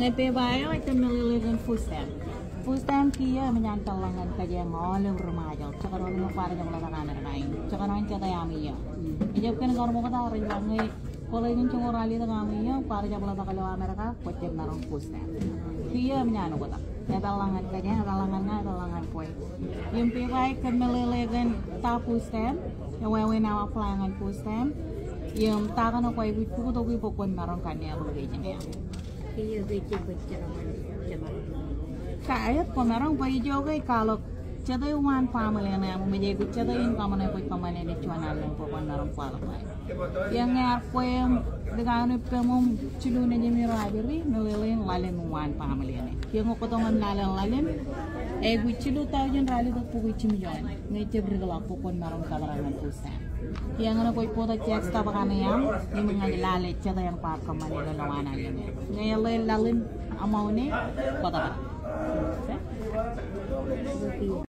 Nepe bayo ito nililigan fustem. Fustem kia menyantalangan kaja ngoleh remaja. Cakaron mo para jam lata kamera nain. Cakaron kita yami ya. Ijab kan kalau mau kata orang bangai. Kalau ingin cuma rali ta kami ya para jam lata kalau Amerika kocek narong fustem. Kia menyanu kota. Talangan kaja talangan kue. Yang pe bayo kan nililigan ta fustem. Yang wewe nawa pelangan fustem. Yang takan aku ibu tuh gue pokok narong kania begitu. Iya bece berceraman coba. Kayak pemerang bayi juga kalau cadai wan family na mo medyo cadai in kamo na po kamane ni chuanan lang po kung narong pala pa. Yang ngar po yung dagano po mo chulu na jemi rabiri nalilin lalin wan family na. Yang ko tongan lalin gu chulu tayo jan rali to po chimi jon. Ngay tebri gala po kung narong kabarangan po sa. Yang ano ko po ta check ta baka na yang mga lalay cadai ang pa kamane na lawanan niya. Ngay lalin amaw ni kota ba.